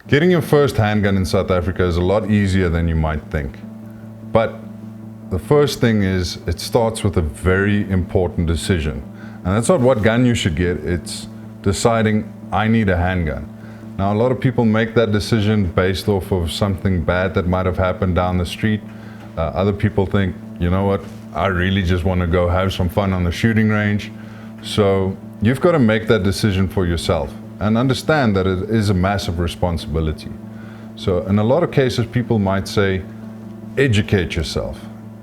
Getting your first handgun in South Africa is a lot easier than you might think. But the first thing is, it starts with a very important decision. And that's not what gun you should get, it's deciding, I need a handgun. Now, a lot of people make that decision based off of something bad that might have happened down the street. Other people think, you know what, I really just want to go have some fun on the shooting range. So you've got to make that decision for yourself and understand that it is a massive responsibility. So in a lot of cases, people might say, educate yourself.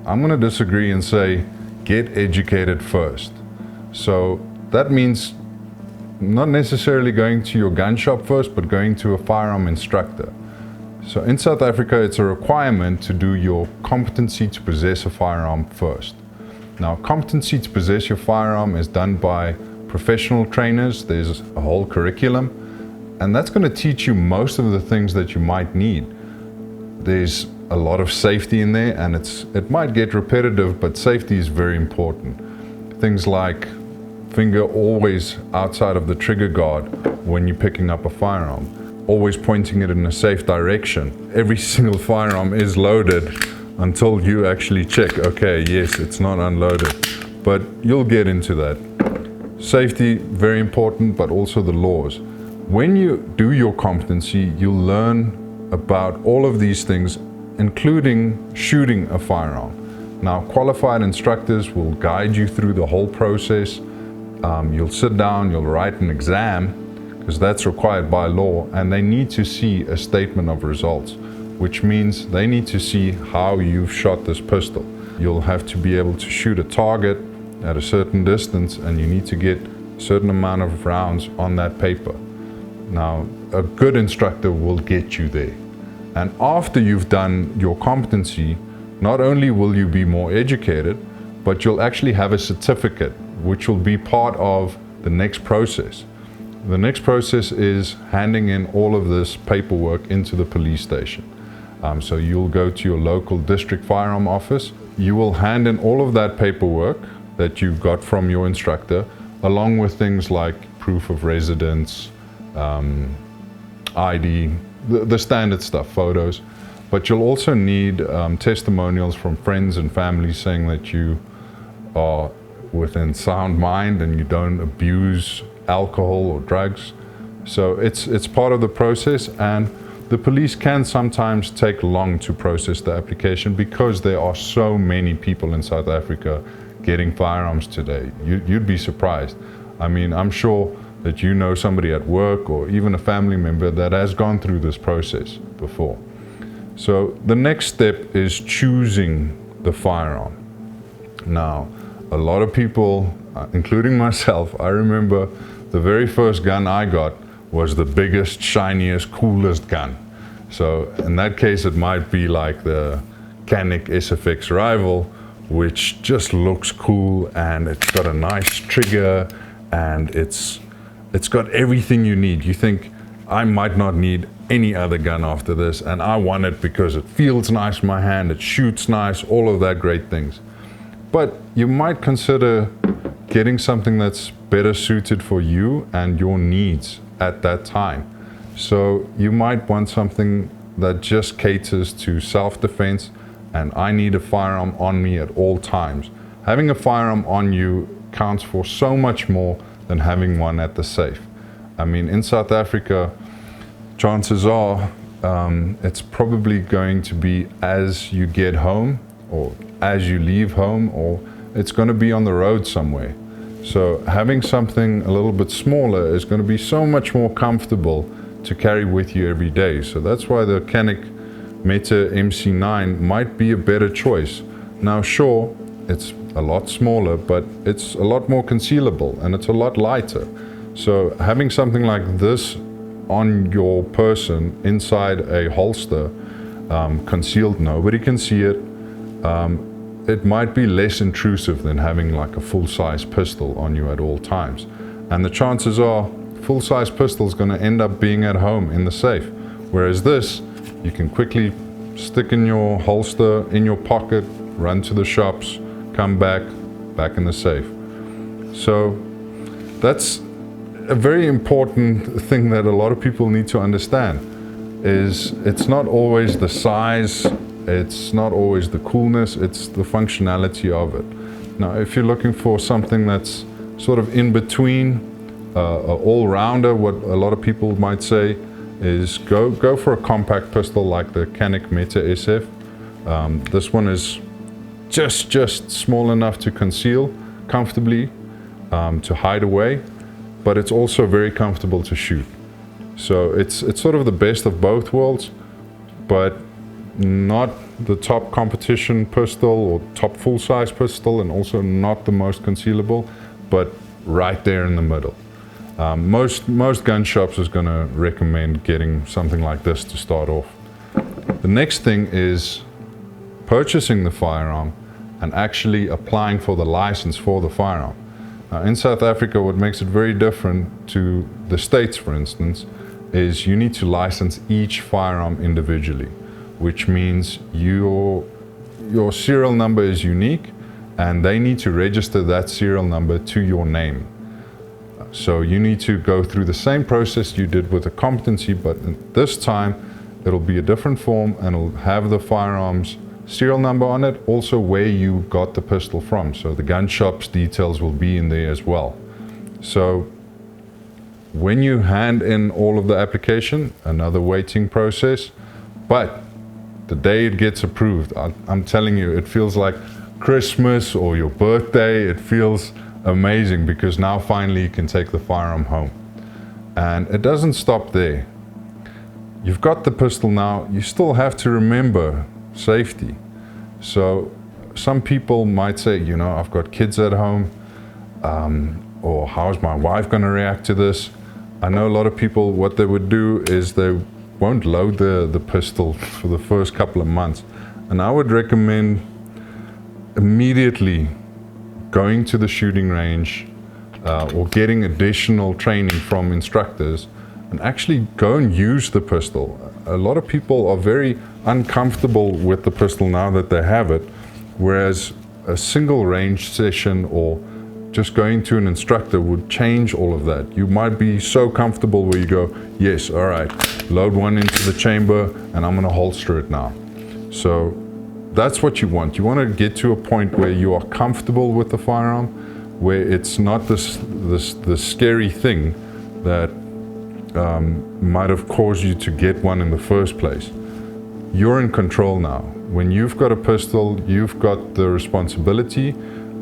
I'm going to disagree and say, get educated first. So that means not necessarily going to your gun shop first, but going to a firearm instructor. So in South Africa, it's a requirement to do your competency to possess a firearm first. Now, competency to possess your firearm is done by professional trainers. There's a whole curriculum, and that's going to teach you most of the things that you might need. There's a lot of safety in there, and it might get repetitive, but safety is very important. Things like finger always outside of the trigger guard when you're picking up a firearm, always pointing it in a safe direction. Every single firearm is loaded until you actually check, okay, yes, it's not unloaded, but you'll get into that. Safety, very important, but also the laws. When you do your competency, you'll learn about all of these things, including shooting a firearm. Now, qualified instructors will guide you through the whole process. You'll sit down, you'll write an exam, because that's required by law, and they need to see a statement of results, which means they need to see how you've shot this pistol. You'll have to be able to shoot a target at a certain distance, and you need to get a certain amount of rounds on that paper. Now, a good instructor will get you there. And after you've done your competency, not only will you be more educated, but you'll actually have a certificate, which will be part of the next process. The next process is handing in all of this paperwork into the police station. So you'll go to your local district firearm office. You will hand in all of that paperwork that you got from your instructor, along with things like proof of residence, ID, the standard stuff, photos. But you'll also need testimonials from friends and family saying that you are within sound mind and you don't abuse alcohol or drugs. So it's part of the process, and the police can sometimes take long to process the application because there are so many people in South Africa getting firearms today. You'd be surprised. I mean, I'm sure that you know somebody at work or even a family member that has gone through this process before. So the next step is choosing the firearm. Now, a lot of people, including myself, I remember the very first gun I got was the biggest, shiniest, coolest gun. So in that case, it might be like the Canik SFX Rival, which just looks cool, and it's got a nice trigger, and it's got everything you need. You think, I might not need any other gun after this, and I want it because it feels nice in my hand, it shoots nice, all of that great things. But you might consider getting something that's better suited for you and your needs at that time. So you might want something that just caters to self-defense, and I need a firearm on me at all times. Having a firearm on you counts for so much more than having one at the safe. I mean, in South Africa, chances are it's probably going to be as you get home or as you leave home, or it's going to be on the road somewhere. So having something a little bit smaller is going to be so much more comfortable to carry with you every day. So that's why the Canik Meta MC9 might be a better choice. Now, sure, it's a lot smaller, but it's a lot more concealable and it's a lot lighter. So having something like this on your person inside a holster, concealed, nobody can see it, it might be less intrusive than having like a full-size pistol on you at all times. And the chances are full-size pistol is going to end up being at home in the safe. Whereas this, you can quickly stick in your holster, in your pocket, run to the shops, come back in the safe. So that's a very important thing that a lot of people need to understand. is it's not always the size, it's not always the coolness, it's the functionality of it. Now, if you're looking for something that's sort of in between, an all-rounder, what a lot of people might say, is go for a compact pistol like the Canik Meta SF. This one is just small enough to conceal comfortably, to hide away, but it's also very comfortable to shoot. So it's sort of the best of both worlds, but not the top competition pistol or top full-size pistol, and also not the most concealable, but right there in the middle. Most gun shops is going to recommend getting something like this to start off. The next thing is purchasing the firearm and actually applying for the license for the firearm. Now, in South Africa, what makes it very different to the States, for instance, is you need to license each firearm individually, which means your serial number is unique, and they need to register that serial number to your name. So you need to go through the same process you did with a competency, but this time it'll be a different form, and it'll have the firearm's serial number on it, also where you got the pistol from. So the gun shop's details will be in there as well. So when you hand in all of the application, another waiting process, but the day it gets approved, I'm telling you, it feels like Christmas or your birthday. It feels amazing, because now finally you can take the firearm home. And it doesn't stop there. You've got the pistol now, you still have to remember safety. So some people might say, you know, I've got kids at home, or how's my wife going to react to this? I know a lot of people, what they would do is they won't load the pistol for the first couple of months. And I would recommend immediately going to the shooting range, or getting additional training from instructors, and actually go and use the pistol. A lot of people are very uncomfortable with the pistol now that they have it, whereas a single range session or just going to an instructor would change all of that. You might be so comfortable where you go, yes, all right, load one into the chamber and I'm going to holster it now. So that's what you want. You want to get to a point where you are comfortable with the firearm, where it's not this scary thing that might have caused you to get one in the first place. You're in control now. When you've got a pistol, you've got the responsibility,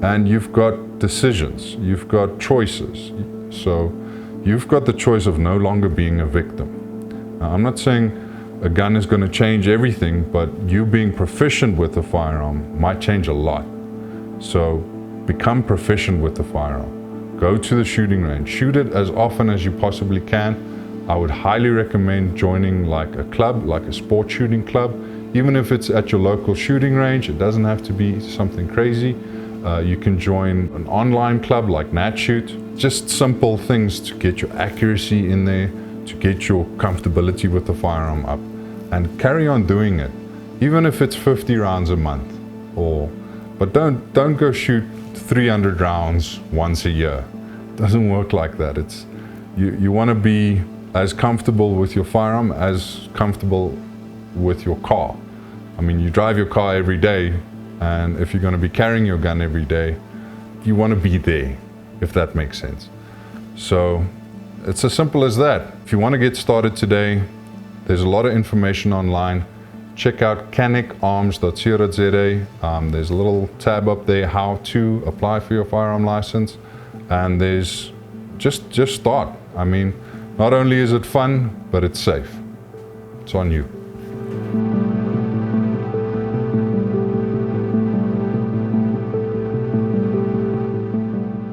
and you've got decisions, you've got choices. So you've got the choice of no longer being a victim. Now, I'm not saying a gun is going to change everything, but you being proficient with the firearm might change a lot. So become proficient with the firearm. Go to the shooting range. Shoot it as often as you possibly can. I would highly recommend joining like a club, like a sport shooting club. Even if it's at your local shooting range, it doesn't have to be something crazy. You can join an online club like NatShoot. Just simple things to get your accuracy in there, to get your comfortability with the firearm up, and carry on doing it, even if it's 50 rounds a month. But don't go shoot 300 rounds once a year. It doesn't work like that. You want to be as comfortable with your firearm as comfortable with your car. I mean, you drive your car every day, and if you're going to be carrying your gun every day, you want to be there, if that makes sense. So it's as simple as that. If you want to get started today, there's a lot of information online. Check out canicarms.co.za. There's a little tab up there, how to apply for your firearm license. And there's just start. I mean, not only is it fun, but it's safe. It's on you.